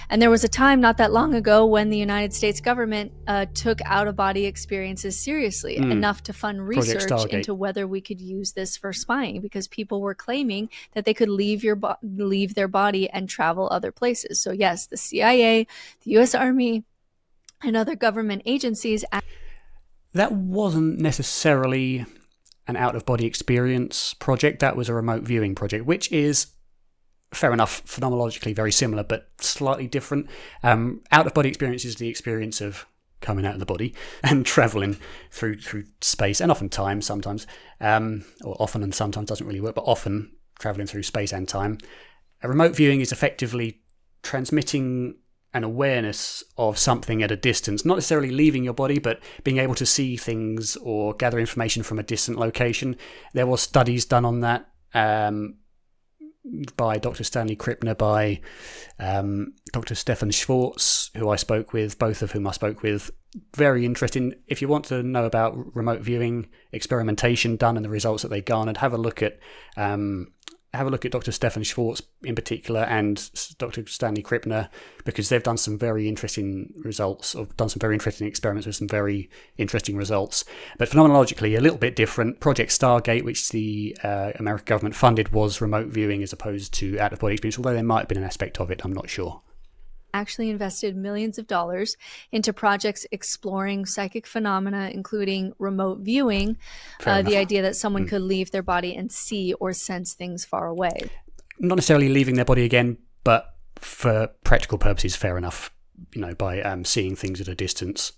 And there was a time not that long ago when the United States government took out-of-body experiences seriously, enough to fund Project research Stargate. into whether we could use this for spying, because people were claiming that they could leave their body and travel other places. So yes, the CIA, the U.S. Army, and other government agencies. That wasn't necessarily an out-of-body experience project. That was a remote viewing project, which is, fair enough, phenomenologically very similar, but slightly different. Out-of-body experience is the experience of coming out of the body and traveling through space, and often time sometimes, or often and sometimes doesn't really work, but often traveling through space and time. A remote viewing is effectively transmitting an awareness of something at a distance, not necessarily leaving your body, but being able to see things or gather information from a distant location. There were studies done on that by Dr. Stanley Krippner, by Dr. Stefan Schwartz, who I spoke with, both of whom I spoke with. Very interesting. If you want to know about remote viewing experimentation done and the results that they garnered, have a look at Dr. Stefan Schwartz in particular and Dr. Stanley Krippner, because they've done some very interesting results, or done some very interesting experiments with some very interesting results. But phenomenologically, a little bit different. Project Stargate, which the American government funded, was remote viewing as opposed to out-of-body experience, although there might have been an aspect of it, I'm not sure. Actually invested millions of dollars into projects exploring psychic phenomena, including remote viewing, the idea that someone could leave their body and see or sense things far away. Not necessarily leaving their body again, but for practical purposes, fair enough, by seeing things at a distance.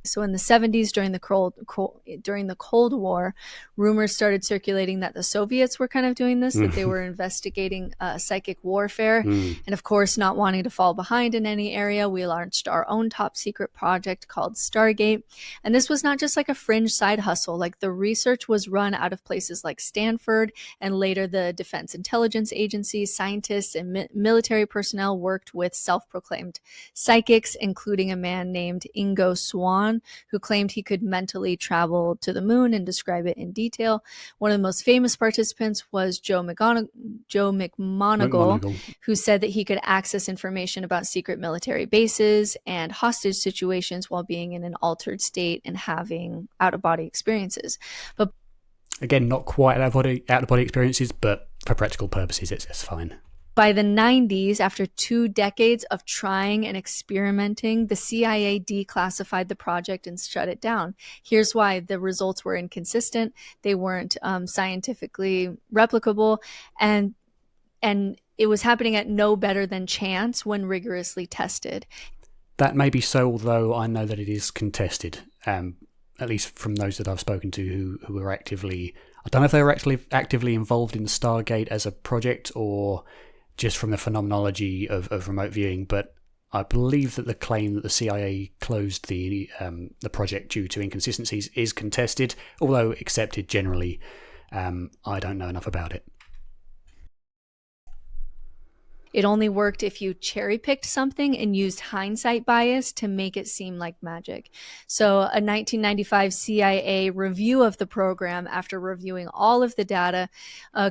So in the 70s, during the Cold War, rumors started circulating that the Soviets were kind of doing this, that they were investigating psychic warfare. And of course, not wanting to fall behind in any area, we launched our own top secret project called Stargate. And this was not just like a fringe side hustle. Like, the research was run out of places like Stanford, and later the Defense Intelligence Agency. Scientists and military personnel worked with self-proclaimed psychics, including a man named Ingo Swann, who claimed he could mentally travel to the moon and describe it in detail. One of the most famous participants was Joe McMoneagle, who said that he could access information about secret military bases and hostage situations while being in an altered state and having out-of-body experiences. But again, not quite out-of-body experiences, but for practical purposes, it's fine. By the 90s, after 2 decades of trying and experimenting, the CIA declassified the project and shut it down. Here's why: the results were inconsistent, they weren't scientifically replicable, and it was happening at no better than chance when rigorously tested. That may be so, although I know that it is contested, at least from those that I've spoken to who were actively, I don't know if they were actively involved in the Stargate as a project or just from the phenomenology of remote viewing, but I believe that the claim that the CIA closed the project due to inconsistencies is contested, although accepted generally. I don't know enough about it. It only worked if you cherry-picked something and used hindsight bias to make it seem like magic. So a 1995 CIA review of the program, after reviewing all of the data,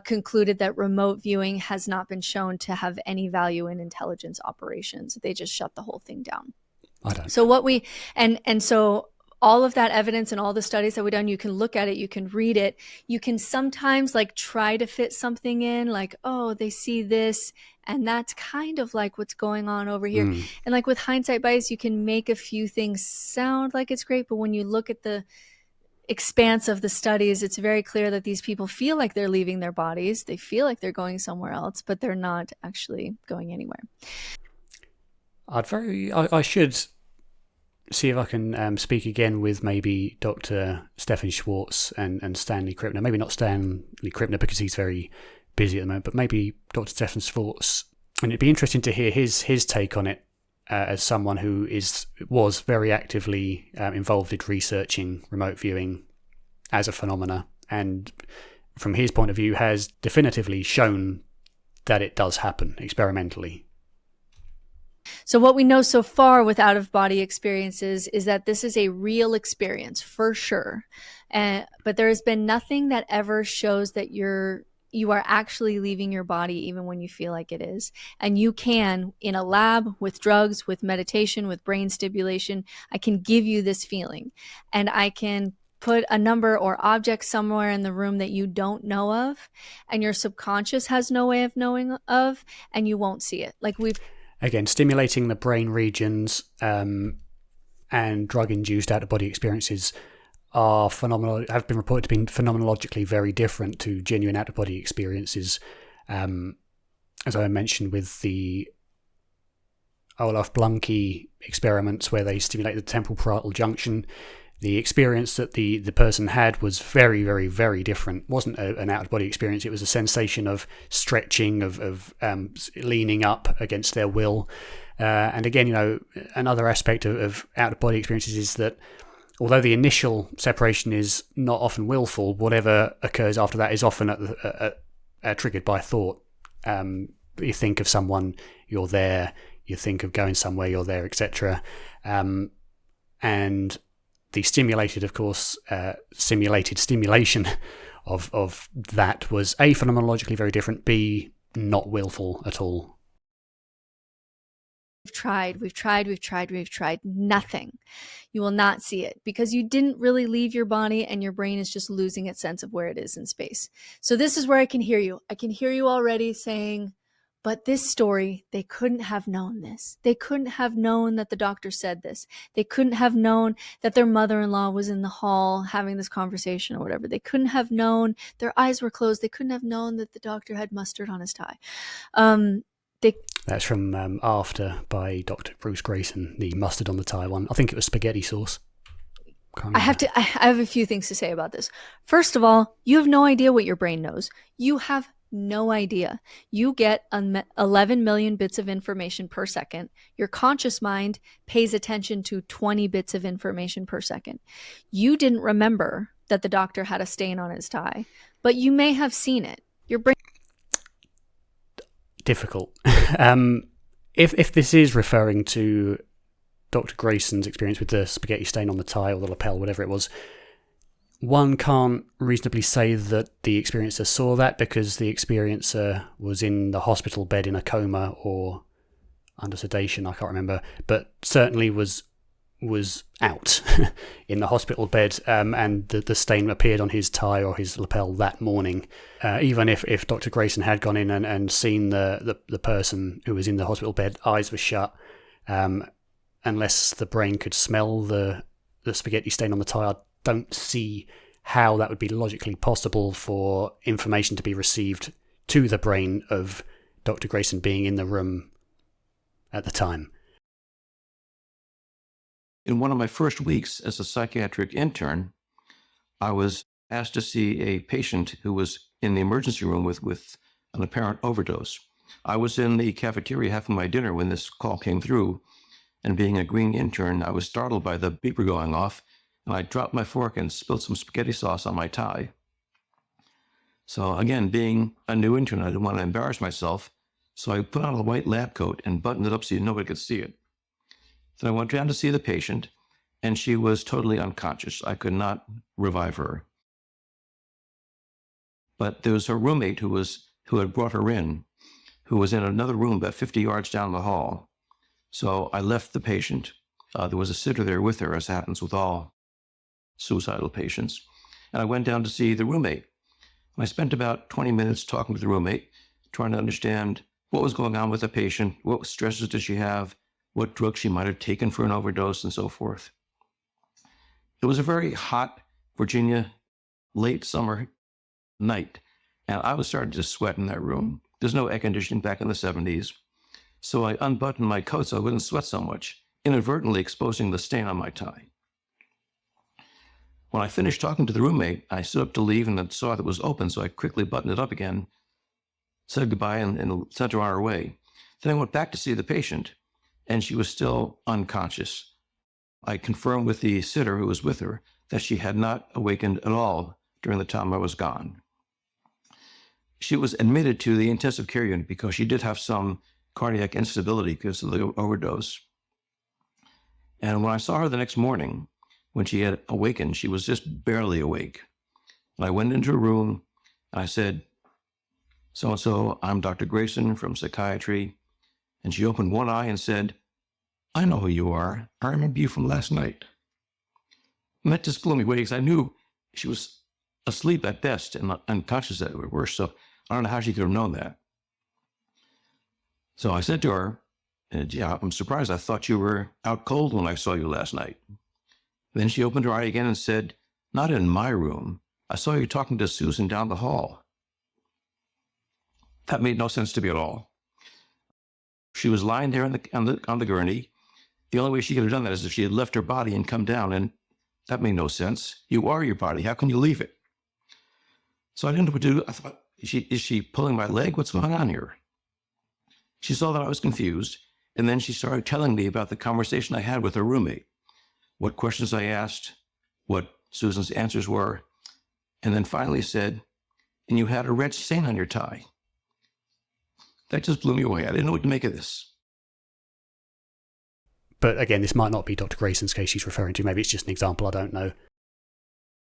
concluded that remote viewing has not been shown to have any value in intelligence operations. They just shut the whole thing down. I don't. So what we and so all of that evidence and all the studies that we've done, you can look at it, you can read it, you can sometimes like try to fit something in, like, oh, they see this, and that's kind of like what's going on over here. And like with hindsight bias, you can make a few things sound like it's great, but when you look at the expanse of the studies, it's very clear that these people feel like they're leaving their bodies, they feel like they're going somewhere else, but they're not actually going anywhere. I should see if I can speak again with maybe Dr. Stefan Schwartz and Stanley Krippner. Maybe not Stanley Krippner because he's very busy at the moment, but maybe Dr. Stefan Schwartz. And it'd be interesting to hear his take on it as someone who was very actively involved in researching remote viewing as a phenomena, and from his point of view has definitively shown that it does happen experimentally. So what we know so far with out-of-body experiences is that this is a real experience for sure. But there has been nothing that ever shows that you're you are actually leaving your body even when you feel like it is. And you can, in a lab, with drugs, with meditation, with brain stimulation, I can give you this feeling. And I can put a number or object somewhere in the room that you don't know of, and your subconscious has no way of knowing of, and you won't see it. Like we've Again, stimulating the brain regions and drug-induced out-of-body experiences are have been reported to be phenomenologically very different to genuine out-of-body experiences. As I mentioned with the Olaf Blunkey experiments where they stimulate the temporal parietal junction, the experience that the person had was very, very, very different. It wasn't an out-of-body experience. It was a sensation of stretching, of leaning up against their will. And again, another aspect of out-of-body experiences is that although the initial separation is not often willful, whatever occurs after that is often triggered by thought. You think of someone, you're there. You think of going somewhere, you're there, etc. And the stimulated, of course, simulated stimulation of that was A, phenomenologically very different, B, not willful at all. We've tried, nothing. You will not see it because you didn't really leave your body and your brain is just losing its sense of where it is in space. So this is where I can hear you. I can hear you already saying, but this story, they couldn't have known this. They couldn't have known that the doctor said this. They couldn't have known that their mother-in-law was in the hall having this conversation or whatever. They couldn't have known, their eyes were closed. They couldn't have known that the doctor had mustard on his tie. That's from After by Dr. Bruce Grayson, the mustard on the tie one. I think it was spaghetti sauce. I have a few things to say about this. First of all, you have no idea what your brain knows. You have no idea. You get 11 million bits of information per second. Your conscious mind pays attention to 20 bits of information per second. You didn't remember that the doctor had a stain on his tie, but you may have seen it. Your brain... Difficult. If this is referring to Dr. Grayson's experience with the spaghetti stain on the tie or the lapel, whatever it was, one can't reasonably say that the experiencer saw that because the experiencer was in the hospital bed in a coma or under sedation, I can't remember, but certainly was out in the hospital bed, and the stain appeared on his tie or his lapel that morning. Even if Dr. Grayson had gone in and seen the person who was in the hospital bed, eyes were shut, unless the brain could smell the spaghetti stain on the tie, I don't see how that would be logically possible for information to be received to the brain of Dr. Grayson being in the room at the time. In one of my first weeks as a psychiatric intern, I was asked to see a patient who was in the emergency room with an apparent overdose. I was in the cafeteria having my dinner when this call came through, and being a green intern, I was startled by the beeper going off, and I dropped my fork and spilled some spaghetti sauce on my tie. So again, being a new intern, I didn't want to embarrass myself, so I put on a white lab coat and buttoned it up so nobody could see it. Then I went down to see the patient, and she was totally unconscious. I could not revive her. But there was her roommate who had brought her in, who was in another room about 50 yards down the hall. So I left the patient. There was a sitter there with her, as happens with all suicidal patients. And I went down to see the roommate. I spent about 20 minutes talking to the roommate, trying to understand what was going on with the patient, what stresses did she have, what drugs she might have taken for an overdose, and so forth. It was a very hot Virginia late summer night, and I was starting to sweat in that room. There's no air conditioning back in the 70s, so I unbuttoned my coat so I wouldn't sweat so much, inadvertently exposing the stain on my tie. When I finished talking to the roommate, I stood up to leave and then saw that it was open, so I quickly buttoned it up again, said goodbye, and sent her on her way. Then I went back to see the patient, and she was still unconscious. I confirmed with the sitter who was with her that she had not awakened at all during the time I was gone. She was admitted to the intensive care unit because she did have some cardiac instability because of the overdose. And when I saw her the next morning, when she had awakened, she was just barely awake. And I went into her room and I said, So-and-so, I'm Dr. Grayson from psychiatry. And she opened one eye and said, I know who you are. I remember you from last night. And that just blew me away because I knew she was asleep at best and unconscious at worst. So I don't know how she could have known that. So I said to her, yeah, I'm surprised. I thought you were out cold when I saw you last night. Then she opened her eye again and said, not in my room. I saw you talking to Susan down the hall. That made no sense to me at all. She was lying there on the gurney. The only way she could have done that is if she had left her body and come down, and that made no sense. You are your body. How can you leave it? So I didn't know what to do. I thought, is she pulling my leg? What's going on here? She saw that I was confused, and then she started telling me about the conversation I had with her roommate, what questions I asked, what Susan's answers were, and then finally said, and you had a red stain on your tie. That just blew me away. I didn't know what to make of this. But again, this might not be Dr. Grayson's case she's referring to. Maybe it's just an example. I don't know.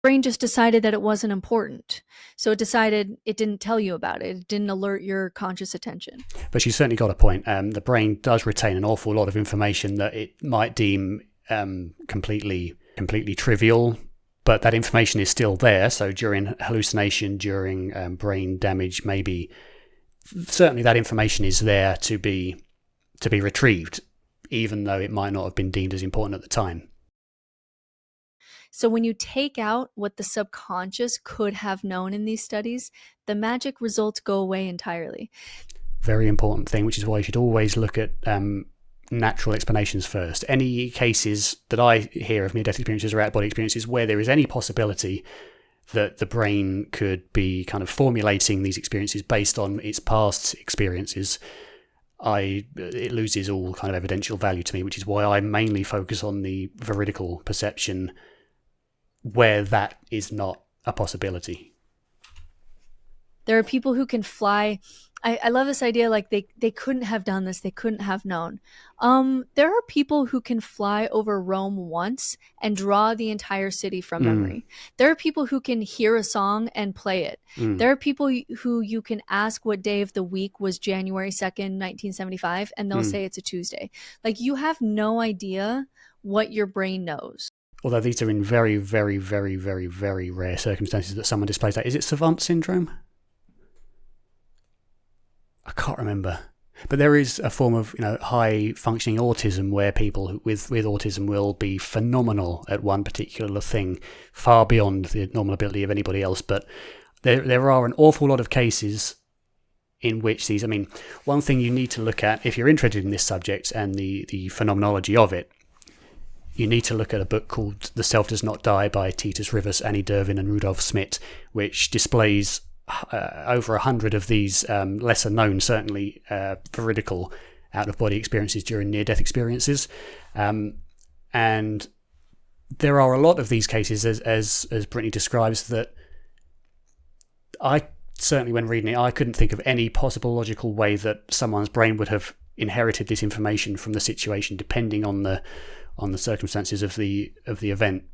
Brain just decided that it wasn't important. So it decided it didn't tell you about it. It didn't alert your conscious attention. But she's certainly got a point. The brain does retain an awful lot of information that it might deem completely trivial, but that information is still there. So during hallucination, during brain damage, maybe certainly that information is there to be retrieved, even though it might not have been deemed as important at the time. So when you take out what the subconscious could have known in these studies, the magic results go away entirely. Very important thing, which is why you should always look at natural explanations first. Any cases that I hear of near-death experiences or out-of-body experiences where there is any possibility that the brain could be kind of formulating these experiences based on its past experiences, it loses all kind of evidential value to me, which is why I mainly focus on the veridical perception where that is not a possibility. There are people who can fly. I love this idea, like they couldn't have done this, they couldn't have known. There are people who can fly over Rome once and draw the entire city from memory. There are people who can hear a song and play it. There are people who you can ask what day of the week was January 2nd, 1975, and they'll say it's a Tuesday. Like, you have no idea what your brain knows. Although these are in very, very, very, very, very rare circumstances that someone displays that. Is it savant syndrome? I can't remember. But there is a form of, high functioning autism where people with autism will be phenomenal at one particular thing, far beyond the normal ability of anybody else. But there are an awful lot of cases in which these, one thing you need to look at if you're interested in this subject and the phenomenology of it, you need to look at a book called The Self Does Not Die by Titus Rivers, Annie Dervin and Rudolf Smith, which displays over 100 of these lesser known, certainly veridical out-of-body experiences during near-death experiences. And there are a lot of these cases, as Brittany describes, that I certainly, when reading it, I couldn't think of any possible logical way that someone's brain would have inherited this information from the situation, depending on the circumstances of the event.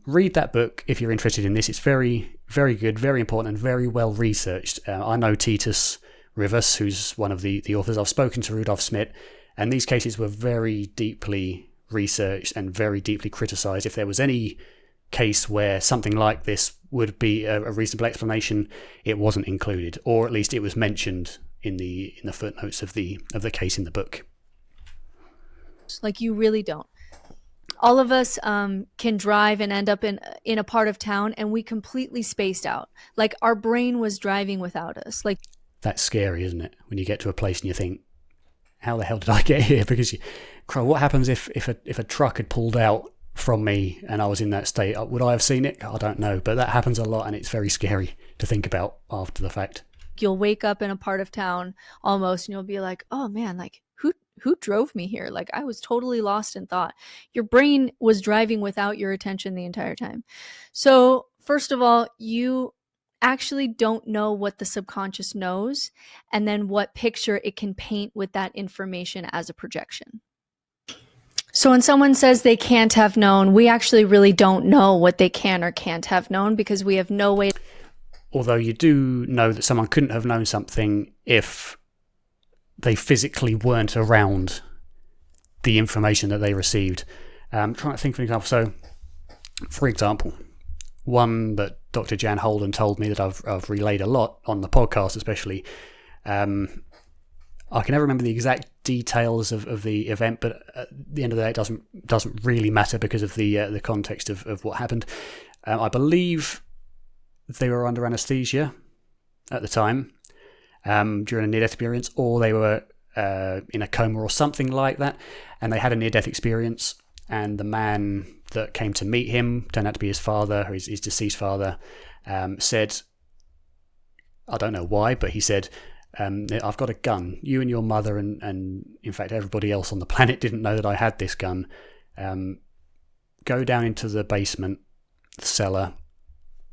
Read that book if you're interested in this. It's very, very good, very important, and very well researched. I know Titus Rivers, who's one of the authors. I've spoken to Rudolf Smith, and these cases were very deeply researched and very deeply criticised. If there was any case where something like this would be a reasonable explanation, it wasn't included, or at least it was mentioned in the footnotes of the case in the book. Like, you really don't. All of us can drive and end up in a part of town and we completely spaced out. Like, our brain was driving without us. Like, that's scary, isn't it? When you get to a place and you think, how the hell did I get here? Because what happens if a truck had pulled out from me and I was in that state? Would I have seen it? I don't know. But that happens a lot, and it's very scary to think about after the fact. You'll wake up in a part of town almost and you'll be like, oh man, like, who drove me here? Like, I was totally lost in thought. Your brain was driving without your attention the entire time. So first of all, you actually don't know what the subconscious knows and then what picture it can paint with that information as a projection. So when someone says they can't have known, we actually really don't know what they can or can't have known because we have no way. although you do know that someone couldn't have known something if they physically weren't around the information that they received. I'm trying to think of an example. So, for example, one that Dr. Jan Holden told me that I've relayed a lot on the podcast, especially. I can never remember the exact details of the event, but at the end of the day, it doesn't really matter because of the context of what happened. I believe they were under anaesthesia at the time during a near-death experience, or they were in a coma or something like that, and they had a near-death experience, and the man that came to meet him turned out to be his father, or his deceased father, said, I don't know why, but he said, I've got a gun. You and your mother and in fact everybody else on the planet didn't know that I had this gun. Go down into the basement, the cellar,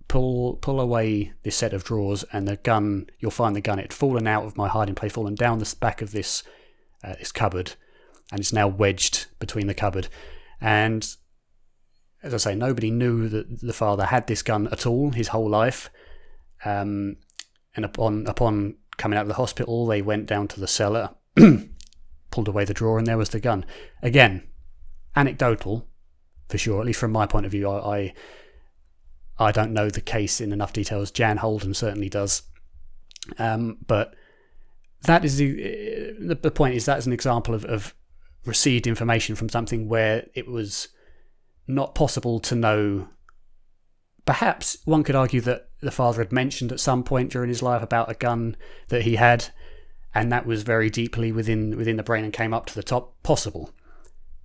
pull away this set of drawers, and the gun, you'll find the gun. It had fallen out of my hiding place, fallen down the back of this cupboard, and it's now wedged between the cupboard. And as I say, nobody knew that the father had this gun at all his whole life. And upon coming out of the hospital, they went down to the cellar, pulled away the drawer, and there was the gun. Again, anecdotal, for sure, at least from my point of view. I don't know the case in enough detail, as Jan Holden certainly does. But that is the point is that's an example of received information from something where it was not possible to know. Perhaps one could argue that the father had mentioned at some point during his life about a gun that he had, and that was very deeply within the brain and came up to the top. Possible.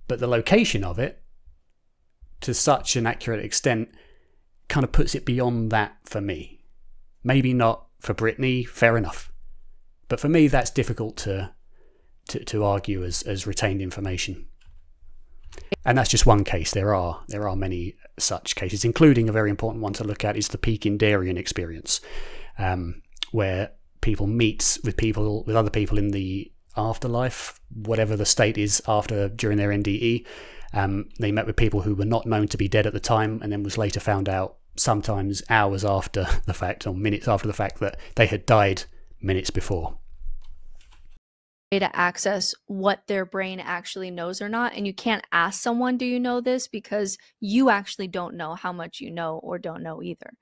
But the location of it, to such an accurate extent, kind of puts it beyond that for me. Maybe not for Brittany, fair enough. But for me, that's difficult to argue as retained information. And that's just one case. There are many such cases, including a very important one to look at is the Peak-Indarian experience, where people meet with other people in the afterlife, whatever the state is during their NDE. They met with people who were not known to be dead at the time, and then was later found out, sometimes hours after the fact or minutes after the fact, that they had died minutes before. To access what their brain actually knows or not, and you can't ask someone, do you know this, because you actually don't know how much you know or don't know either.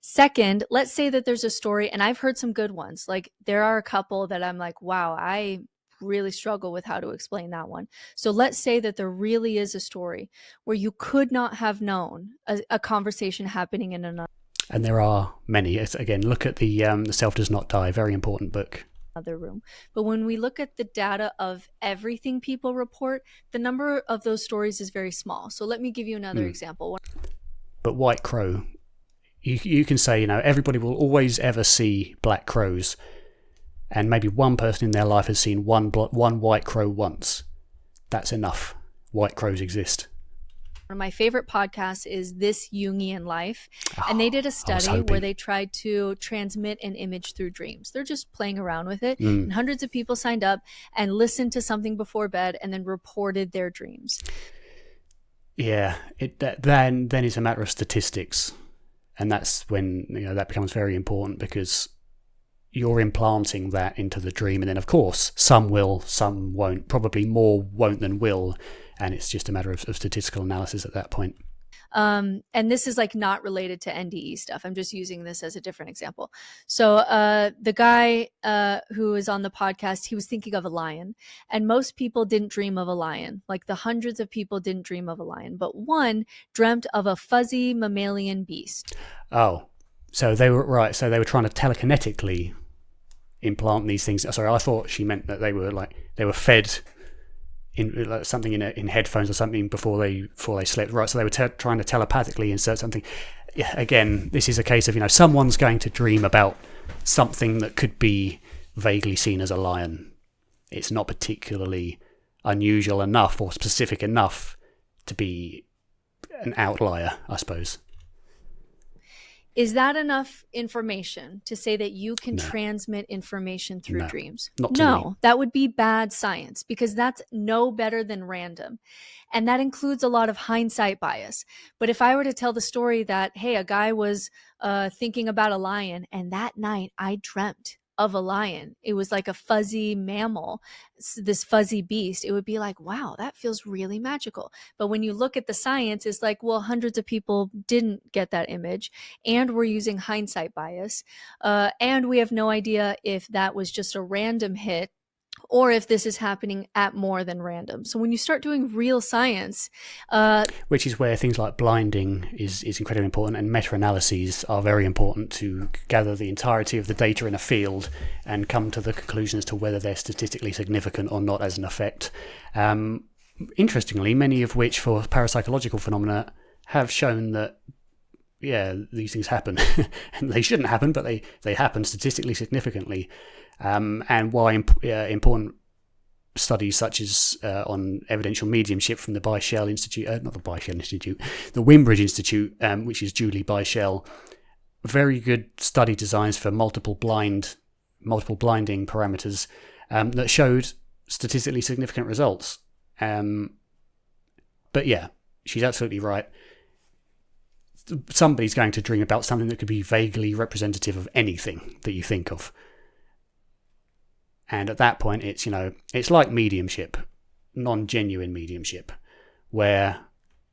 Second, let's say that there's a story, and I've heard some good ones. Like, there are a couple that I'm like, wow, I really struggle with how to explain that one. So let's say that there really is a story where you could not have known a conversation happening in another. And there are many. Again, look at the Self Does Not Die, very important book. Other room. But when we look at the data of everything people report, the number of those stories is very small. So let me give you another example. But White Crow, you can say, everybody will always ever see black crows, and maybe one person in their life has seen one white crow once. That's enough. White crows exist. One of my favorite podcasts is This Jungian Life, and they did a study where they tried to transmit an image through dreams. They're just playing around with it, and hundreds of people signed up and listened to something before bed and then reported their dreams. Yeah, then it's a matter of statistics, and that's when that becomes very important, because you're implanting that into the dream, and then of course some will, some won't. Probably more won't than will. And it's just a matter of statistical analysis at that point. And this is like not related to NDE stuff. I'm just using this as a different example. So the guy who is on the podcast, he was thinking of a lion, and most people didn't dream of a lion. Like, the hundreds of people didn't dream of a lion, but one dreamt of a fuzzy mammalian beast. Oh, so they were right. So they were trying to telekinetically implant these things. Sorry, I thought she meant that they were fed in something in headphones or something before they slept. Right, so they were trying to telepathically insert something. Again, this is a case of someone's going to dream about something that could be vaguely seen as a lion. It's not particularly unusual enough or specific enough to be an outlier, I suppose. Is that enough information to say that you can No. transmit information through No, dreams? not to me. No, that would be bad science, because that's no better than random. And that includes a lot of hindsight bias. But if I were to tell the story that, hey, a guy was thinking about a lion, and that night I dreamt of a lion, it was like a fuzzy mammal, this fuzzy beast, it would be like, wow, that feels really magical. But when you look at the science, it's like, well, hundreds of people didn't get that image, and we're using hindsight bias, and we have no idea if that was just a random hit or if this is happening at more than random. So when you start doing real science, which is where things like blinding is incredibly important, and meta-analyses are very important to gather the entirety of the data in a field and come to the conclusion as to whether they're statistically significant or not as an effect. Interestingly, many of which for parapsychological phenomena have shown that, yeah, these things happen. And they shouldn't happen, but they happen statistically significantly. And why important studies such as on evidential mediumship from the Byshell Institute, not the Byshell Institute, the Wimbridge Institute, which is Julie Byshell, very good study designs for multiple blinding parameters that showed statistically significant results. But yeah, she's absolutely right. Somebody's going to dream about something that could be vaguely representative of anything that you think of. And at that point, it's like mediumship, non-genuine mediumship, where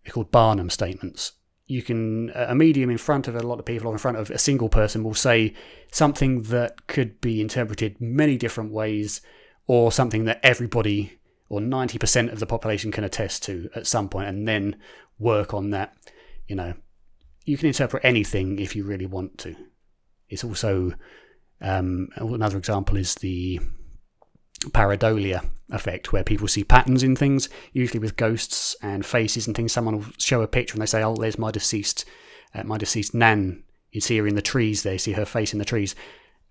they're called Barnum statements. A medium in front of a lot of people or in front of a single person will say something that could be interpreted many different ways, or something that everybody or 90% of the population can attest to at some point, and then work on that. You can interpret anything if you really want to. It's also, another example is the pareidolia effect, where people see patterns in things, usually with ghosts and faces and things. Someone will show a picture and they say, oh, there's my deceased nan. You see her in the trees there, you see her face in the trees.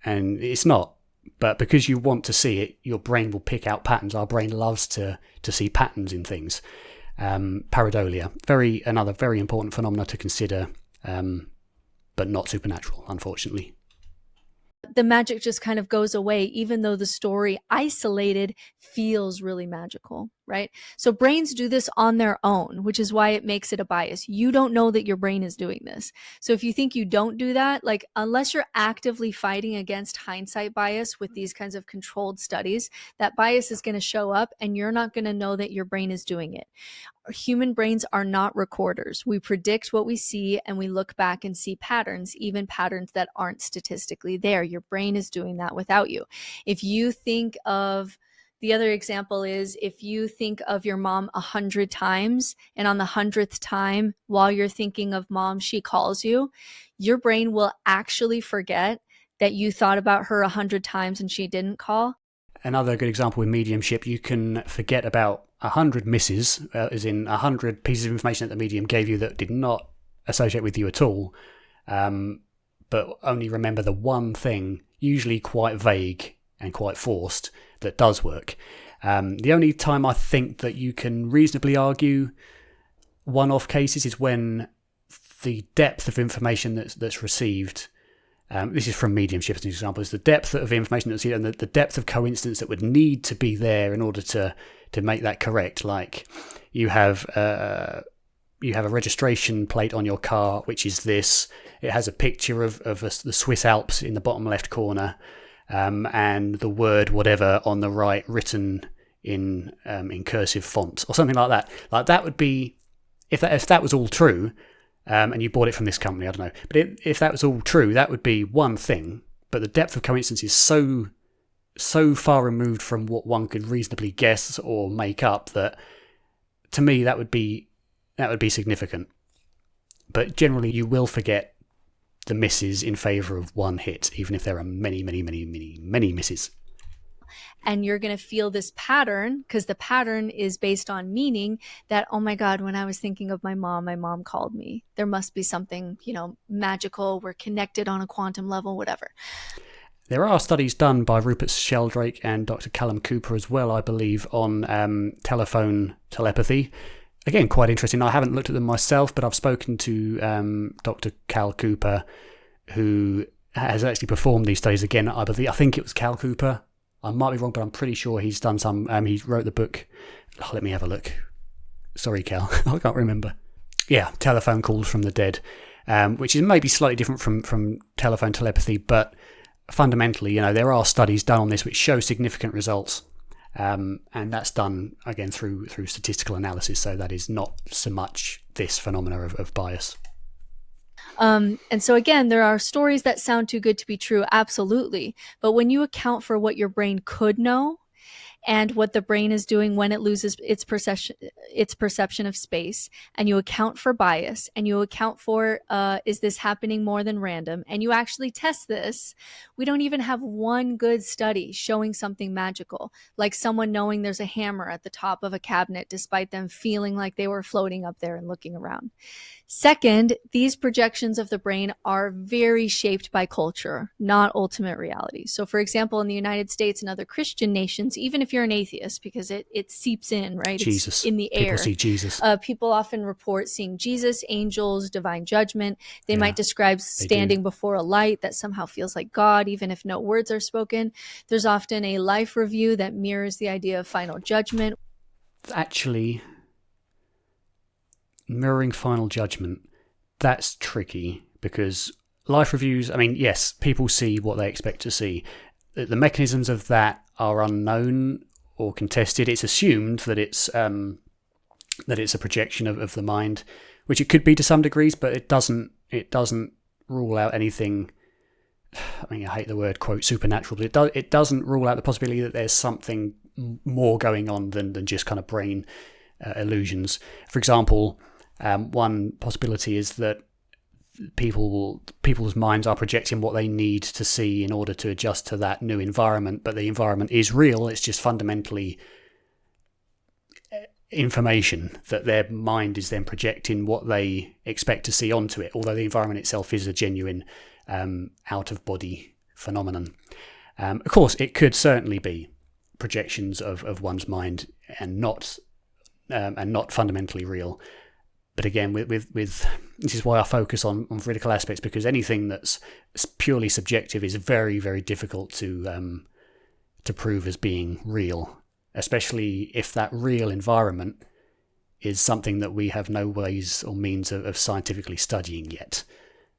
And it's not. But because you want to see it, your brain will pick out patterns. Our brain loves to see patterns in things. Pareidolia, another very important phenomena to consider, but not supernatural, unfortunately. The magic just kind of goes away, even though the story isolated feels really magical, right? So brains do this on their own, which is why it makes it a bias. You don't know that your brain is doing this. So if you think you don't do that, like, unless you're actively fighting against hindsight bias with these kinds of controlled studies, that bias is going to show up and you're not going to know that your brain is doing it. Human brains are not recorders. We predict what we see and we look back and see patterns, even patterns that aren't statistically there. Your brain is doing that without you. If you think of, the other example is, if you think of your mom 100 times and on the 100th time while you're thinking of mom, she calls you, your brain will actually forget that you thought about her 100 times and she didn't call. Another good example with mediumship, you can forget about 100 misses, as in 100 pieces of information that the medium gave you that did not associate with you at all, but only remember the one thing, usually quite vague and quite forced, that does work. The only time I think that you can reasonably argue one-off cases is when the depth of information that's received, this is from mediumship as an example, is the depth of information that's and the depth of coincidence that would need to be there in order to make that correct. Like, you have a registration plate on your car, which is this. It has a picture of the Swiss Alps in the bottom left corner, and the word whatever on the right written in cursive font or something like that. Like, that would be, if that was all true. And you bought it from this company, I don't know. But if that was all true, that would be one thing. But the depth of coincidence is so far removed from what one could reasonably guess or make up that, to me, that would be significant. But generally, you will forget the misses in favour of one hit, even if there are many, many, many, many, many misses. And you're going to feel this pattern, because the pattern is based on meaning, that, oh my God, when I was thinking of my mom called me. There must be something, magical. We're connected on a quantum level, whatever. There are studies done by Rupert Sheldrake and Dr. Callum Cooper as well, I believe, on telephone telepathy. Again, quite interesting. I haven't looked at them myself, but I've spoken to Dr. Cal Cooper who has actually performed these studies again. I think it was Cal Cooper. I might be wrong, but I'm pretty sure he's done some. He wrote the book. Oh, let me have a look. Sorry, Cal. I can't remember. Yeah, Telephone Calls from the Dead, which is maybe slightly different from telephone telepathy, but fundamentally, there are studies done on this which show significant results, and that's done again through statistical analysis. So that is not so much this phenomena of bias. And so again, there are stories that sound too good to be true, absolutely. But when you account for what your brain could know and what the brain is doing when it loses its perception of space, and you account for bias, and you account for is this happening more than random, and you actually test this, we don't even have one good study showing something magical, like someone knowing there's a hammer at the top of a cabinet despite them feeling like they were floating up there and looking around. Second, these projections of the brain are very shaped by culture, not ultimate reality. So for example, in the United States and other Christian nations, even if you're an atheist, because it seeps in, right? Jesus. It's in the air. People see Jesus. People often report seeing Jesus, angels, divine judgment. They might describe standing before a light that somehow feels like God, even if no words are spoken. There's often a life review that mirrors the idea of final judgment. Actually, mirroring final judgment, that's tricky, because life reviews, yes, people see what they expect to see. The mechanisms of that are unknown or contested. It's assumed that it's a projection of the mind, which it could be to some degrees, but it doesn't rule out anything. I hate the word quote supernatural, but it doesn't rule out the possibility that there's something more going on than just kind of brain illusions. For example, one possibility is that people's minds are projecting what they need to see in order to adjust to that new environment, but the environment is real. It's just fundamentally information that their mind is then projecting what they expect to see onto it, although the environment itself is a genuine out-of-body phenomenon. Of course, it could certainly be projections of one's mind and not fundamentally real. But again, with this is why I focus on veridical aspects, because anything that's purely subjective is very, very difficult to prove as being real, especially if that real environment is something that we have no ways or means of scientifically studying yet.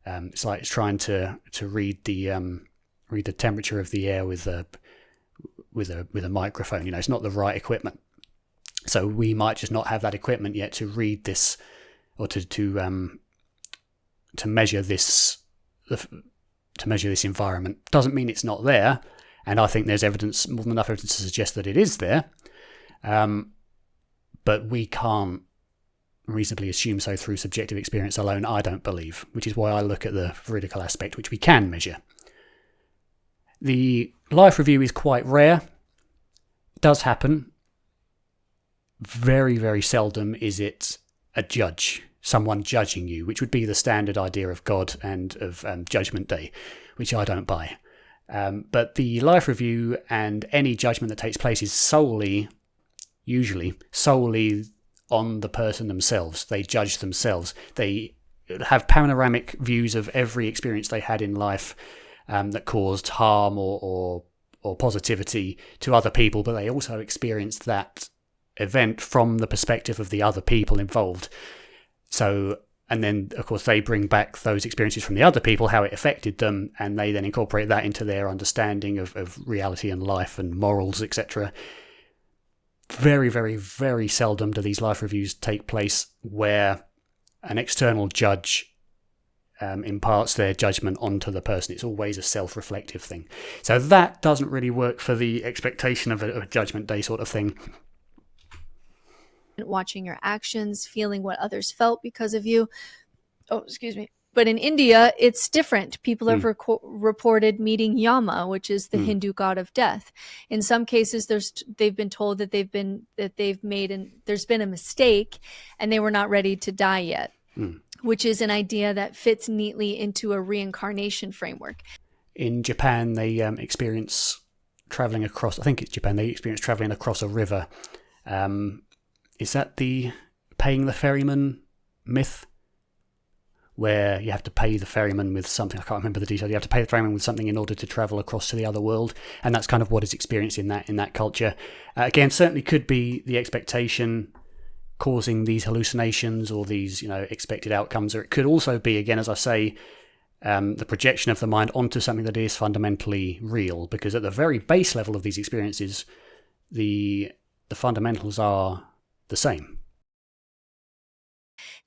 It's like trying to read the temperature of the air with a microphone. It's not the right equipment, so we might just not have that equipment yet to read this, or to measure this environment. Doesn't mean it's not there, and I think there's more than enough evidence to suggest that it is there, but we can't reasonably assume so through subjective experience alone, I don't believe, which is why I look at the veridical aspect, which we can measure. The life review is quite rare. It does happen. Very, very seldom is it a judge, someone judging you, which would be the standard idea of God and of Judgment Day, which I don't buy. But the life review and any judgment that takes place is usually solely on the person themselves. They judge themselves. They have panoramic views of every experience they had in life that caused harm or positivity to other people, but they also experienced that event from the perspective of the other people involved. So, and then of course they bring back those experiences from the other people, how it affected them, and they then incorporate that into their understanding of reality and life and morals, etc. Very, very, very seldom do these life reviews take place where an external judge imparts their judgment onto the person. It's always a self-reflective thing. So that doesn't really work for the expectation of a Judgment Day sort of thing. Watching your actions, feeling what others felt because of you. Oh, excuse me. But in India, it's different. People have reported meeting Yama, which is the Hindu god of death. In some cases, they've been told that there's been a mistake, and they were not ready to die yet, which is an idea that fits neatly into a reincarnation framework. In Japan, they experience traveling across. I think it's Japan. They experience traveling across a river. Is that the paying the ferryman myth? where you have to pay the ferryman with something. I can't remember the detail. You have to pay the ferryman with something in order to travel across to the other world, and that's kind of what is experienced in that culture. Again, certainly could be the expectation causing these hallucinations or these expected outcomes, or it could also be, again, as I say, the projection of the mind onto something that is fundamentally real, because at the very base level of these experiences, the fundamentals are the same.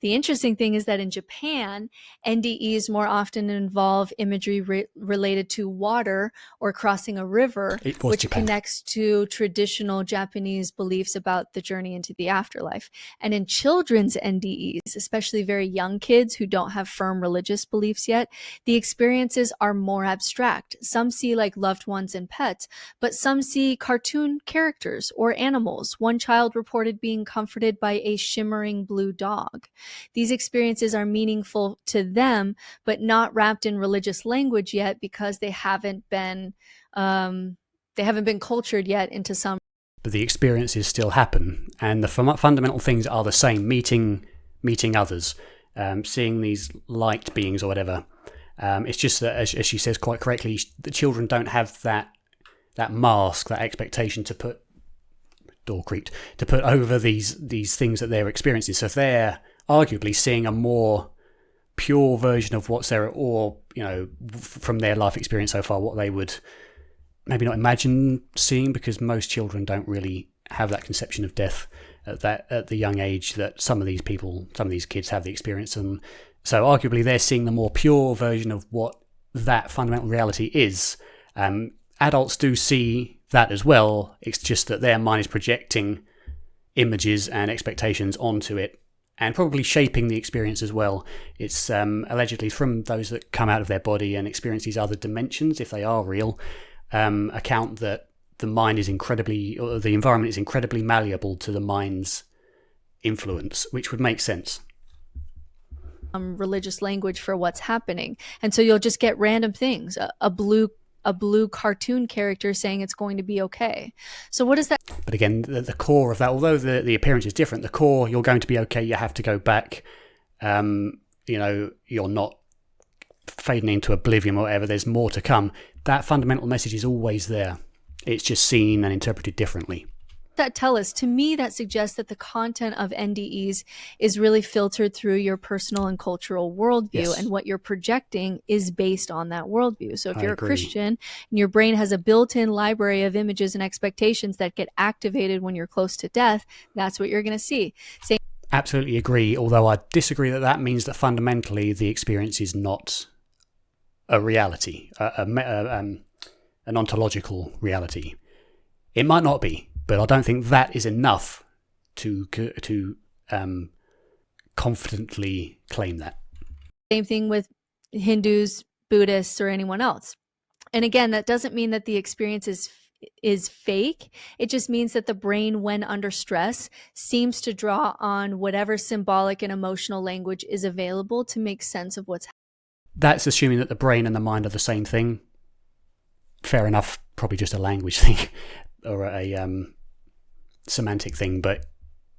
The interesting thing is that in Japan, NDEs more often involve imagery related to water or crossing a river, which Japan. Connects to traditional Japanese beliefs about the journey into the afterlife. And in children's NDEs, especially very young kids who don't have firm religious beliefs yet, the experiences are more abstract. Some see like loved ones and pets, but some see cartoon characters or animals. One child reported being comforted by a shimmering blue dog. These experiences are meaningful to them, but not wrapped in religious language yet, because they haven't been cultured yet into some. But the experiences still happen, and the fundamental things are the same: meeting others, seeing these light beings or whatever. It's just that, as she says quite correctly, the children don't have that mask, that expectation to put over these things that they're experiencing. So if they're arguably seeing a more pure version of what's there, or from their life experience so far, what they would maybe not imagine seeing, because most children don't really have that conception of death at the young age that some of these kids have the experience. And so arguably they're seeing the more pure version of what that fundamental reality is. Adults do see that as well. It's just that their mind is projecting images and expectations onto it, and probably shaping the experience as well. It's allegedly from those that come out of their body and experience these other dimensions, if they are real, account that the environment is incredibly malleable to the mind's influence, which would make sense. Religious language for what's happening. And so you'll just get random things, a blue cartoon character saying it's going to be okay. So what is that? But again, the core of that, although the appearance is different, the core, you're going to be okay, you have to go back, you're not fading into oblivion or whatever, there's more to come. That fundamental message is always there. It's just seen and interpreted differently. That tell us? To me, that suggests that the content of NDEs is really filtered through your personal and cultural worldview, yes. And what you're projecting is based on that worldview. So if you're a Christian and your brain has a built-in library of images and expectations that get activated when you're close to death, that's what you're going to see. Absolutely agree, although I disagree that means that fundamentally the experience is not a reality, an ontological reality. It might not be, but I don't think that is enough to confidently claim that. Same thing with Hindus, Buddhists, or anyone else. And again, that doesn't mean that the experience is fake. It just means that the brain, when under stress, seems to draw on whatever symbolic and emotional language is available to make sense of what's happening. That's assuming that the brain and the mind are the same thing. Fair enough, probably just a language thing or a semantic thing, but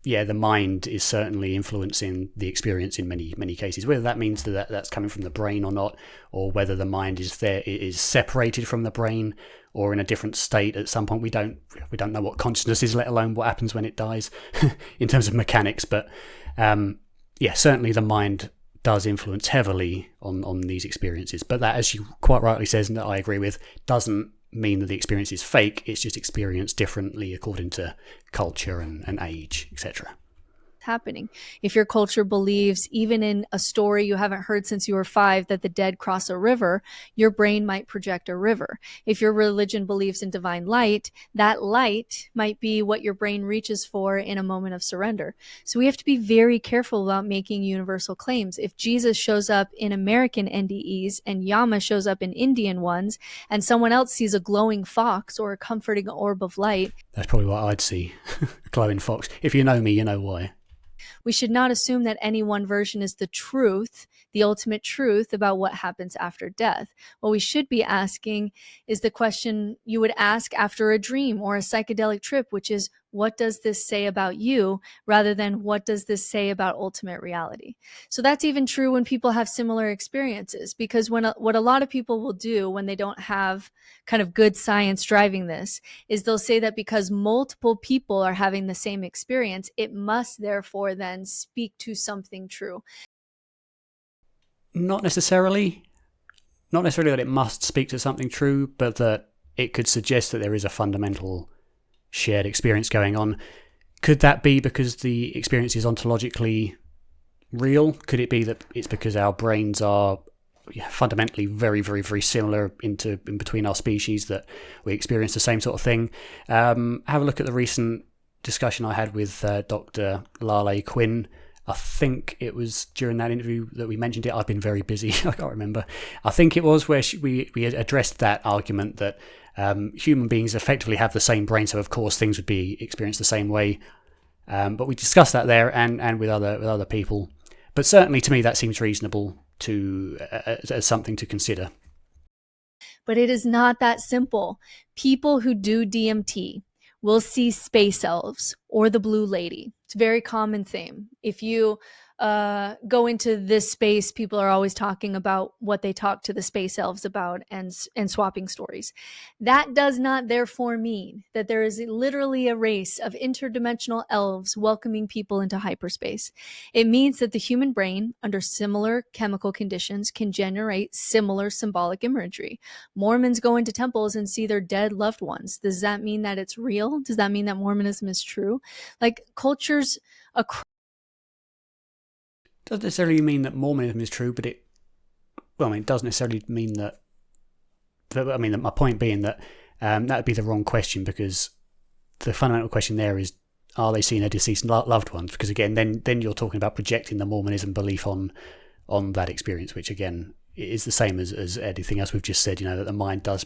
yeah, the mind is certainly influencing the experience in many cases. Whether that means that that's coming from the brain or not, or whether the mind is separated from the brain or in a different state at some point, we don't know what consciousness is, let alone what happens when it dies in terms of mechanics. But certainly the mind does influence heavily on these experiences. But that, as you quite rightly says, and that I agree with, doesn't mean that the experience is fake. It's just experienced differently according to culture and age, etc. Happening. If your culture believes, even in a story you haven't heard since you were 5, that the dead cross a river, your brain might project a river. If your religion believes in divine light, that light might be what your brain reaches for in a moment of surrender. So we have to be very careful about making universal claims. If Jesus shows up in American NDEs and Yama shows up in Indian ones, and someone else sees a glowing fox or a comforting orb of light, that's probably what I'd see. A glowing fox. If you know me, you know why. We should not assume that any one version is the truth, the ultimate truth about what happens after death. What we should be asking is the question you would ask after a dream or a psychedelic trip, which is, what does this say about you, rather than what does this say about ultimate reality. So that's even true when people have similar experiences, because what a lot of people will do when they don't have kind of good science driving this is they'll say that because multiple people are having the same experience, it must therefore then speak to something true. Not necessarily. Not necessarily that it must speak to something true, but that it could suggest that there is a fundamental shared experience going on. Could that be because the experience is ontologically real? Could it be that it's because our brains are fundamentally very, very, very similar in between our species, that we experience the same sort of thing? Have a look at the recent discussion I had with Dr. Lale Quinn. I think it was during that interview that we mentioned it. I've been very busy. I can't remember. I think it was where we addressed that argument that human beings effectively have the same brain, so of course things would be experienced the same way. But we discussed that there and with other people. But certainly to me that seems reasonable as something to consider. But it is not that simple. People who do DMT will see space elves or the blue lady. It's a very common theme. If you go into this space, people are always talking about what they talk to the space elves about and swapping stories. That does not therefore mean that there is literally a race of interdimensional elves welcoming people into hyperspace. It means that the human brain, under similar chemical conditions, can generate similar symbolic imagery. Mormons go into temples and see their dead loved ones. Does that mean that it's real? Does that mean that Mormonism is true? Like, cultures across doesn't necessarily mean that Mormonism is true, but it doesn't necessarily mean that. I mean, my point being that that would be the wrong question, because the fundamental question there is, are they seeing their deceased loved ones? Because again, then you're talking about projecting the Mormonism belief on that experience, which again is the same as anything else we've just said. That the mind does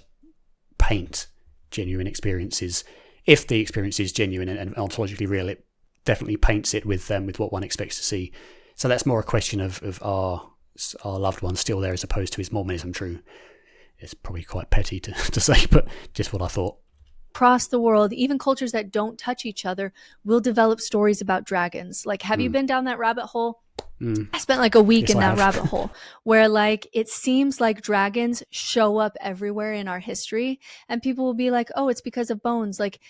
paint genuine experiences. If the experience is genuine and ontologically real, it definitely paints it with what one expects to see. So that's more a question of our loved ones still there, as opposed to is Mormonism true? It's probably quite petty to say, but just what I thought. Across the world, even cultures that don't touch each other will develop stories about dragons. Like, have you been down that rabbit hole? I spent like a week in that rabbit hole where it seems like dragons show up everywhere in our history, and people will be like, oh, it's because of bones. Like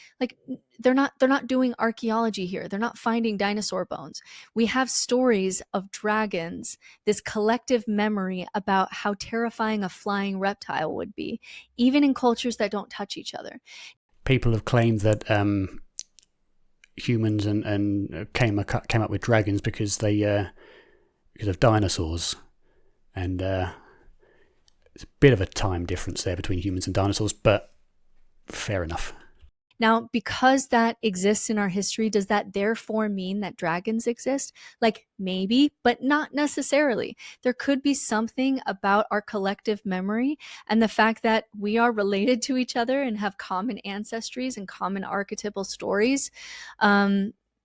they're not doing archaeology here. They're not finding dinosaur bones. We have stories of dragons, this collective memory about how terrifying a flying reptile would be, even in cultures that don't touch each other. People have claimed that humans and came up with dragons because of dinosaurs, and there's a bit of a time difference there between humans and dinosaurs, but fair enough. Now, because that exists in our history, does that therefore mean that dragons exist? Like, maybe, but not necessarily. There could be something about our collective memory and the fact that we are related to each other and have common ancestries and common archetypal stories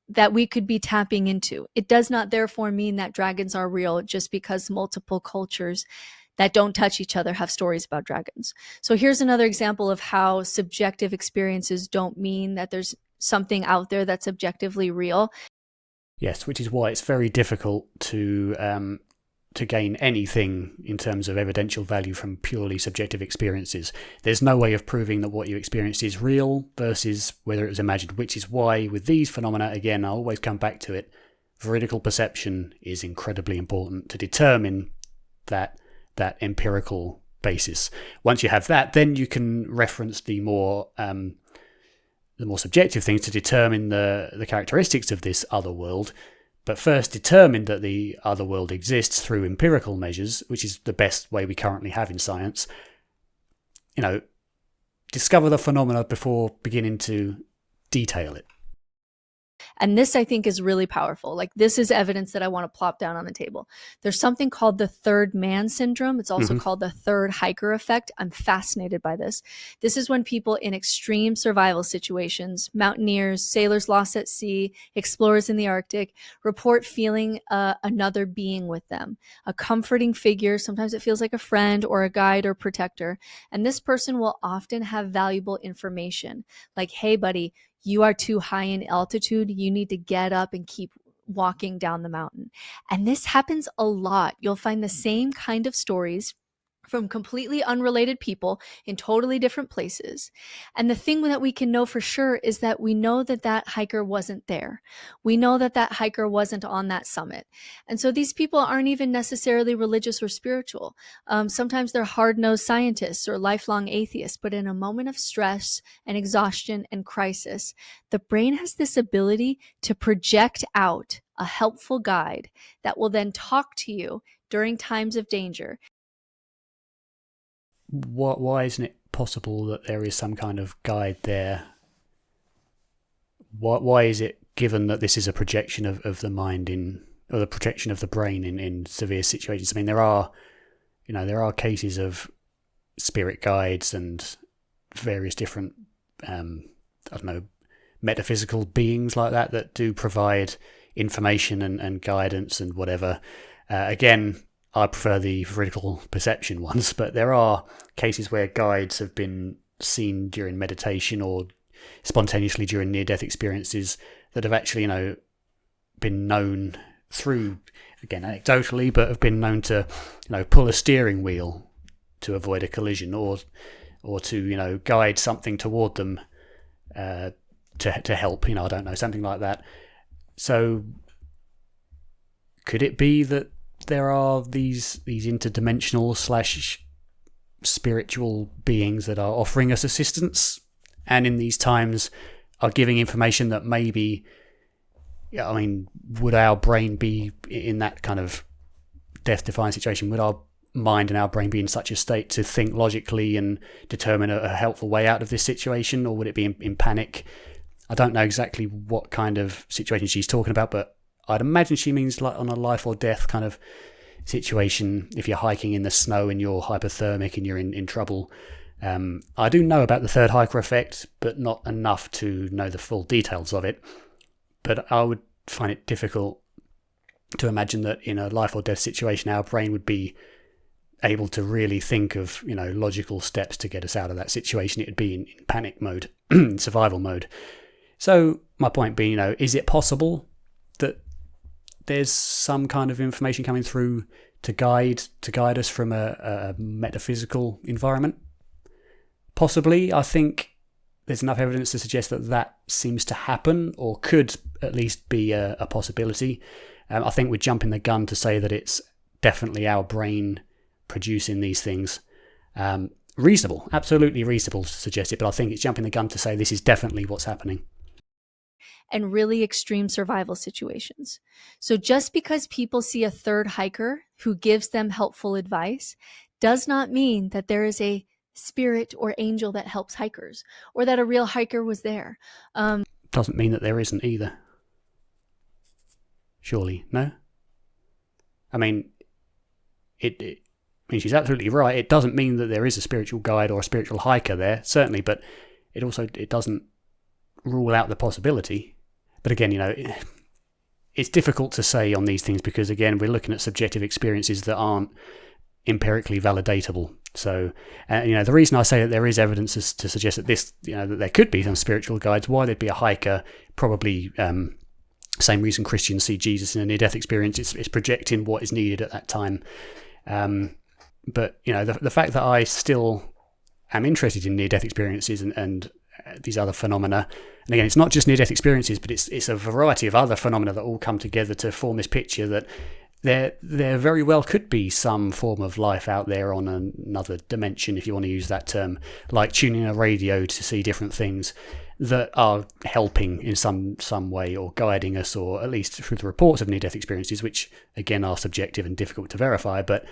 that we could be tapping into. It does not therefore mean that dragons are real just because multiple cultures that don't touch each other have stories about dragons. So here's another example of how subjective experiences don't mean that there's something out there that's objectively real. Yes, which is why it's very difficult to gain anything in terms of evidential value from purely subjective experiences. There's no way of proving that what you experienced is real versus whether it was imagined, which is why with these phenomena, again, I always come back to it, veridical perception is incredibly important to determine that empirical basis. Once you have that, then you can reference the more subjective things to determine the characteristics of this other world. But first determine that the other world exists through empirical measures, which is the best way we currently have in science. Discover the phenomena before beginning to detail it. And this, I think, is really powerful. Like, this is evidence that I want to plop down on the table. There's something called the third man syndrome. It's also called the third hiker effect. I'm fascinated by this. This is when people in extreme survival situations, mountaineers, sailors lost at sea, explorers in the Arctic, report feeling another being with them, a comforting figure. Sometimes it feels like a friend or a guide or protector. And this person will often have valuable information like, hey, buddy, you are too high in altitude. You need to get up and keep walking down the mountain. And this happens a lot. You'll find the same kind of stories from completely unrelated people in totally different places. And the thing that we can know for sure is that we know that that hiker wasn't there. We know that that hiker wasn't on that summit. And so these people aren't even necessarily religious or spiritual. Sometimes they're hard-nosed scientists or lifelong atheists, but in a moment of stress and exhaustion and crisis, the brain has this ability to project out a helpful guide that will then talk to you during times of danger. Why isn't it possible that there is some kind of guide there? Why is it, given that this is a projection of the mind or the projection of the brain in severe situations? I mean, there are cases of spirit guides and various different, metaphysical beings like that do provide information and guidance and whatever. Again, I prefer the veridical perception ones, but there are cases where guides have been seen during meditation or spontaneously during near-death experiences that have actually, been known through, again, anecdotally, but have been known to, pull a steering wheel to avoid a collision or to, guide something toward them to help, I don't know, something like that. So could it be that there are these interdimensional / spiritual beings that are offering us assistance, and in these times are giving information that maybe, would our brain be in that kind of death-defying situation? Would our mind and our brain be in such a state to think logically and determine a helpful way out of this situation, or would it be in panic? I don't know exactly what kind of situation she's talking about, but I'd imagine she means like on a life or death kind of situation. If you're hiking in the snow and you're hypothermic and you're in trouble. I do know about the third hiker effect, but not enough to know the full details of it. But I would find it difficult to imagine that in a life or death situation, our brain would be able to really think of, logical steps to get us out of that situation. It would be in panic mode, survival mode. So my point being, is it possible that there's some kind of information coming through to guide us from a metaphysical environment? Possibly. I think there's enough evidence to suggest that seems to happen, or could at least be a possibility. I think we're jumping the gun to say that it's definitely our brain producing these things. Reasonable, absolutely reasonable to suggest it, but I think it's jumping the gun to say this is definitely what's happening. And really extreme survival situations. So just because people see a third hiker who gives them helpful advice does not mean that there is a spirit or angel that helps hikers, or that a real hiker was there. Doesn't mean that there isn't either. Surely, no? I mean, she's absolutely right. It doesn't mean that there is a spiritual guide or a spiritual hiker there, certainly, but it doesn't rule out the possibility. But again, it's difficult to say on these things because, again, we're looking at subjective experiences that aren't empirically validatable. So, the reason I say that there is evidence is to suggest that that there could be some spiritual guides. Why there'd be a hiker, probably same reason Christians see Jesus in a near-death experience. It's projecting what is needed at that time. But the fact that I still am interested in near-death experiences and these other phenomena, and again, it's not just near-death experiences, but it's a variety of other phenomena that all come together to form this picture that there very well could be some form of life out there on another dimension, if you want to use that term, like tuning a radio to see different things that are helping in some way or guiding us, or at least through the reports of near-death experiences, which again are subjective and difficult to verify. But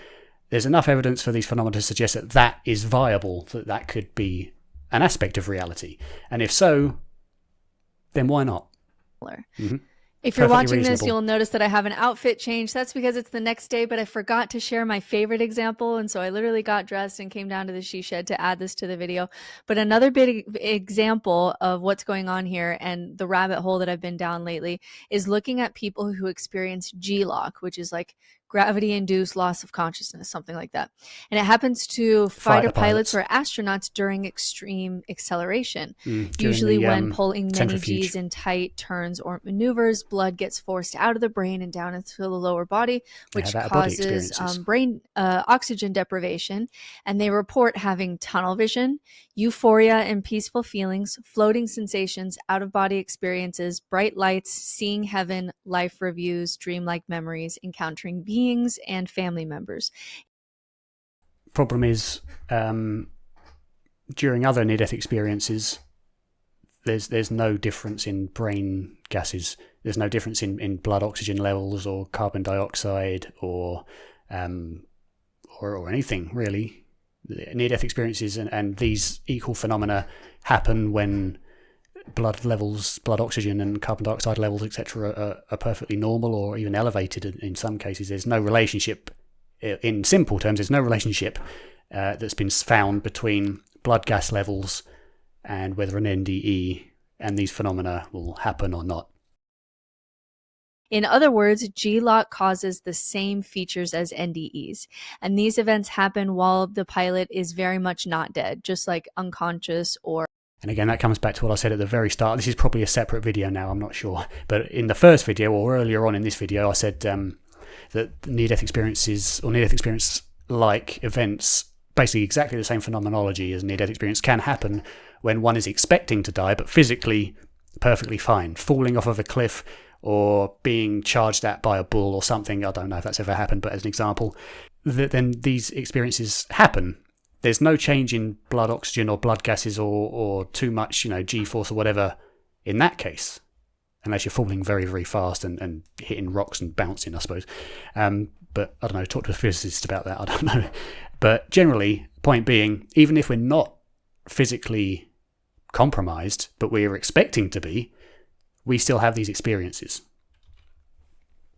there's enough evidence for these phenomena to suggest that is viable, that could be an aspect of reality. And if so, then why not? Mm-hmm. If you're Perfectly watching this, reasonable. you'll notice that I have an outfit change. That's because it's the next day, but I forgot to share my favorite example. And so I literally got dressed and came down to the she shed to add this to the video. But another big example of what's going on here and the rabbit hole that I've been down lately is looking at people who experience G-lock, which is like gravity induced loss of consciousness, something like that. And it happens to fighter pilots or astronauts during extreme acceleration. Usually when pulling many G's in tight turns or maneuvers, blood gets forced out of the brain and down into the lower body, which causes brain oxygen deprivation. And they report having tunnel vision, euphoria and peaceful feelings, floating sensations, out-of-body experiences, bright lights, seeing heaven, life reviews, dreamlike memories, encountering beings and family members. Problem is, during other near-death experiences, there's no difference in brain gases. There's no difference in blood oxygen levels or carbon dioxide or anything really. Near-death experiences and these equal phenomena happen when blood levels, blood oxygen and carbon dioxide levels, etc., are perfectly normal or even elevated in some cases. There's no relationship, in simple terms, there's no relationship that's been found between blood gas levels and whether an NDE and these phenomena will happen or not. In other words, G-lock causes the same features as NDEs, and these events happen while the pilot is very much not dead, just like unconscious or... And again, that comes back to what I said at the very start. This is probably a separate video now, I'm not sure. But in the first video, or earlier on in this video, I said that near-death experiences, or near-death experience-like events, basically exactly the same phenomenology as near-death experience, can happen when one is expecting to die, but physically perfectly fine. Falling off of a cliff or being charged at by a bull or something. I don't know if that's ever happened, but as an example, then these experiences happen. There's no change in blood oxygen or blood gases or too much, G-force or whatever in that case, unless you're falling very, very fast and hitting rocks and bouncing, I suppose. But I don't know, talk to a physicist about that, I don't know. But generally, point being, even if we're not physically compromised, but we're expecting to be, we still have these experiences.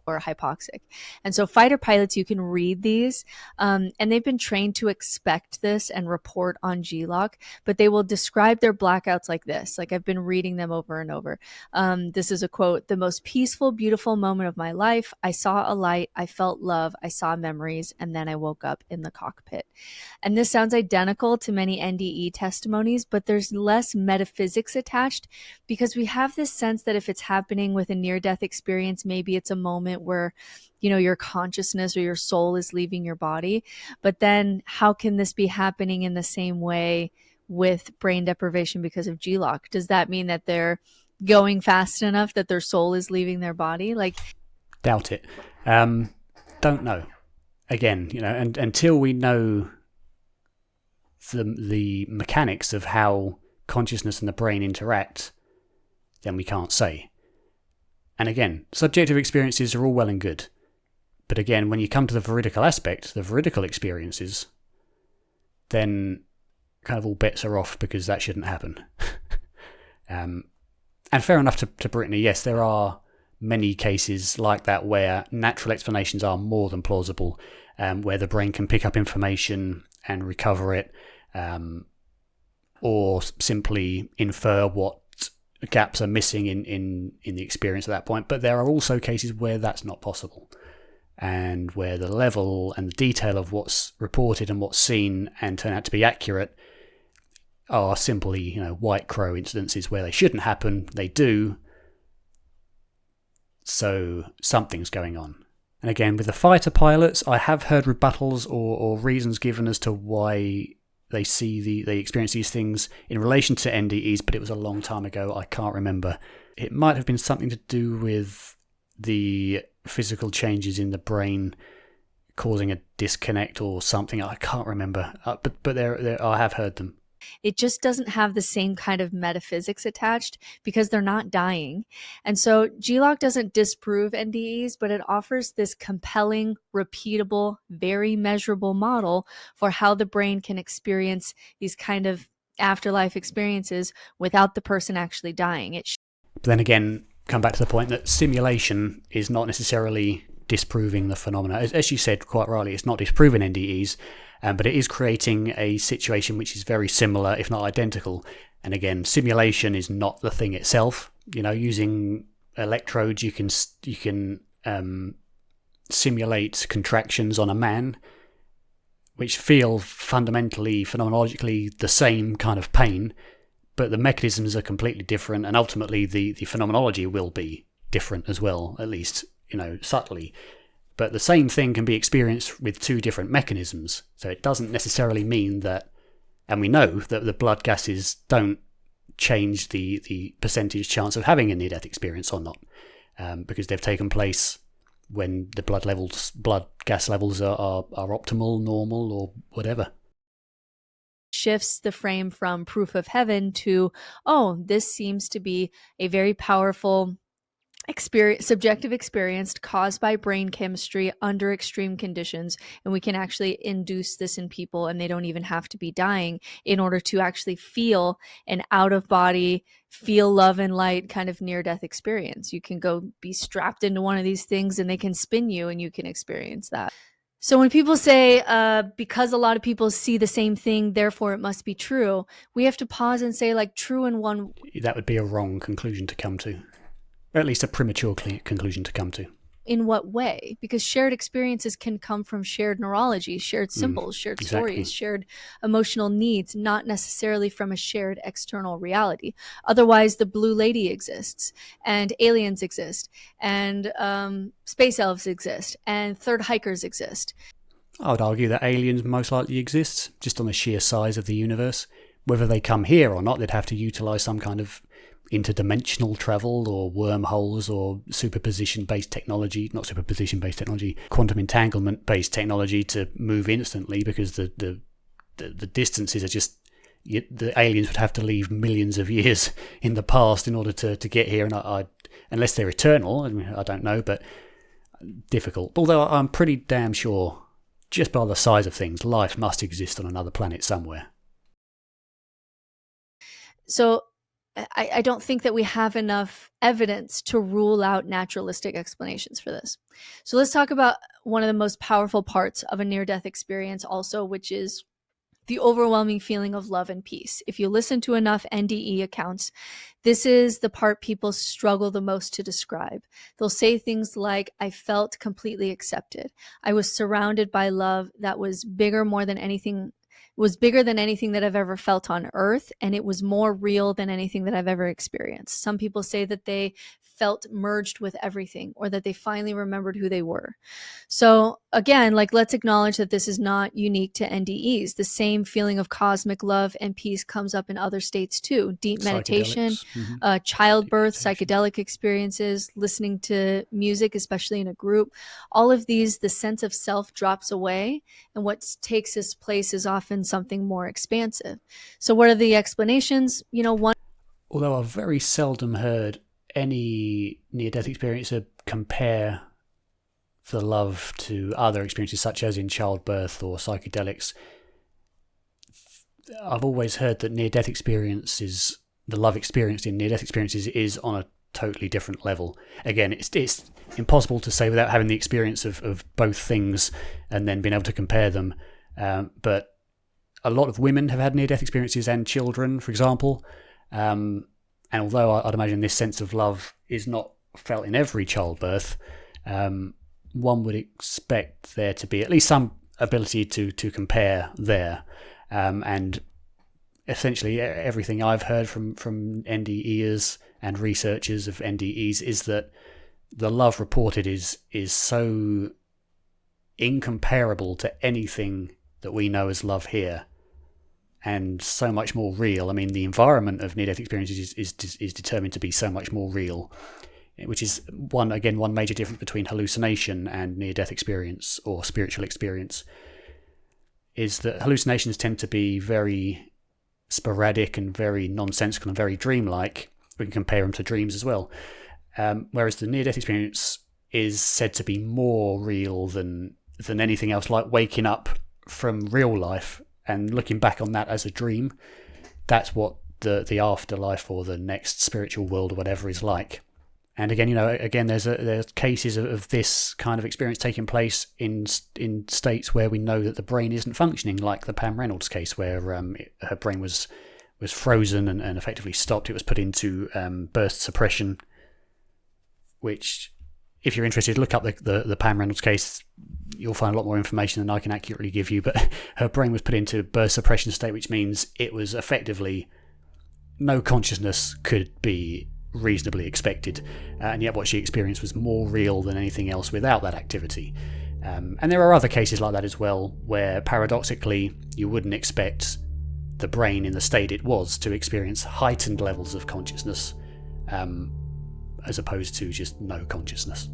Or hypoxic. And so fighter pilots, you can read these, and they've been trained to expect this and report on G-lock, but they will describe their blackouts like this. Like I've been reading them over and over. This is a quote: "The most peaceful, beautiful moment of my life. I saw a light, I felt love, I saw memories, and then I woke up in the cockpit." And this sounds identical to many NDE testimonies, but there's less metaphysics attached because we have this sense that if it's happening with a near-death experience, maybe it's a moment where your consciousness or your soul is leaving your body. But then how can this be happening in the same way with brain deprivation because of G-lock? Does that mean that they're going fast enough that their soul is leaving their body? Doubt it. Don't know. Again, and until we know the mechanics of how consciousness and the brain interact, then we can't say. And again, subjective experiences are all well and good. But again, when you come to the veridical aspect, the veridical experiences, then kind of all bets are off because that shouldn't happen. And fair enough to Brittany, yes, there are many cases like that where natural explanations are more than plausible, where the brain can pick up information and recover it, or simply infer what gaps are missing in the experience at that point. But there are also cases where that's not possible, and where the level and the detail of what's reported and what's seen and turn out to be accurate are simply, white crow incidences where they shouldn't happen, they do, so something's going on. And again, with the fighter pilots, I have heard rebuttals or reasons given as to why they they experience these things in relation to NDEs, but it was a long time ago. I can't remember. It might have been something to do with the physical changes in the brain causing a disconnect or something. I can't remember. But there I have heard them. It just doesn't have the same kind of metaphysics attached because they're not dying. And so G-lock doesn't disprove NDEs, but it offers this compelling, repeatable, very measurable model for how the brain can experience these kind of afterlife experiences without the person actually dying. But then again, come back to the point that simulation is not necessarily disproving the phenomena. As you said quite rightly, it's not disproving NDEs, but it is creating a situation which is very similar, if not identical. And again, simulation is not the thing itself. Using electrodes, you can simulate contractions on a man, which feel fundamentally, phenomenologically, the same kind of pain, but the mechanisms are completely different, and ultimately the phenomenology will be different as well, at least, subtly. But the same thing can be experienced with two different mechanisms, so it doesn't necessarily mean that, and we know that the blood gases don't change the percentage chance of having a near-death experience or not, because they've taken place when the blood gas levels are optimal, normal, or whatever. Shifts the frame from proof of heaven to, oh, this seems to be a very powerful subjective experience caused by brain chemistry under extreme conditions, and we can actually induce this in people, and they don't even have to be dying in order to actually feel an out-of-body, feel love and light kind of near-death experience. You can go be strapped into one of these things and they can spin you and you can experience that. So when people say, because a lot of people see the same thing, therefore it must be true, we have to pause and say, like, true in one... That would be a wrong conclusion to come to. Or at least a premature conclusion to come to. In what way? Because shared experiences can come from shared neurology, shared symbols, shared stories, shared emotional needs, not necessarily from a shared external reality. Otherwise, the blue lady exists, and aliens exist, and space elves exist, and third hikers exist. I would argue that aliens most likely exist, just on the sheer size of the universe. Whether they come here or not, they'd have to utilize some kind of interdimensional travel or wormholes or superposition-based technology, not superposition-based technology, quantum entanglement-based technology to move instantly, because the distances are just... The aliens would have to leave millions of years in the past in order to get here, and I unless they're eternal, I don't know, but difficult. Although I'm pretty damn sure, just by the size of things, life must exist on another planet somewhere. So I don't think that we have enough evidence to rule out naturalistic explanations for this. So let's talk about one of the most powerful parts of a near-death experience also, which is the overwhelming feeling of love and peace. If you listen to enough NDE accounts, this is the part people struggle the most to describe. They'll say things like, I felt completely accepted. I was surrounded by love that was bigger than anything that I've ever felt on earth, and it was more real than anything that I've ever experienced. Some people say that they felt merged with everything, or that they finally remembered who they were. So again, let's acknowledge that this is not unique to NDEs. The same feeling of cosmic love and peace comes up in other states too. Deep meditation, childbirth, psychedelic experiences, listening to music, especially in a group. All of these, the sense of self drops away, and what takes its place is often something more expansive. So what are the explanations? Although I've very seldom heard any near-death experiencer compare the love to other experiences, such as in childbirth or psychedelics. I've always heard that near-death experiences, the love experienced in near-death experiences, is on a totally different level. Again, it's impossible to say without having the experience of both things and then being able to compare them. But a lot of women have had near-death experiences, and children, for example. And although I'd imagine this sense of love is not felt in every childbirth, one would expect there to be at least some ability to compare there. And essentially everything I've heard from NDEs and researchers of NDEs is that the love reported is so incomparable to anything that we know as love here, and so much more real. I mean, the environment of near-death experiences is determined to be so much more real, which is one major difference between hallucination and near-death experience or spiritual experience, is that hallucinations tend to be very sporadic and very nonsensical and very dreamlike. We can compare them to dreams as well. Whereas the near-death experience is said to be more real than anything else, like waking up from real life and looking back on that as a dream. That's what the afterlife or the next spiritual world or whatever is like. And again, there's cases of this kind of experience taking place in states where we know that the brain isn't functioning, like the Pam Reynolds case, where her brain was frozen and effectively stopped. It was put into burst suppression, which, if you're interested, look up the Pam Reynolds case. You'll find a lot more information than I can accurately give you. But her brain was put into burst suppression state, which means it was effectively no consciousness could be reasonably expected, and yet what she experienced was more real than anything else without that activity. And there are other cases like that as well, where paradoxically you wouldn't expect the brain in the state it was to experience heightened levels of consciousness, as opposed to just no consciousness.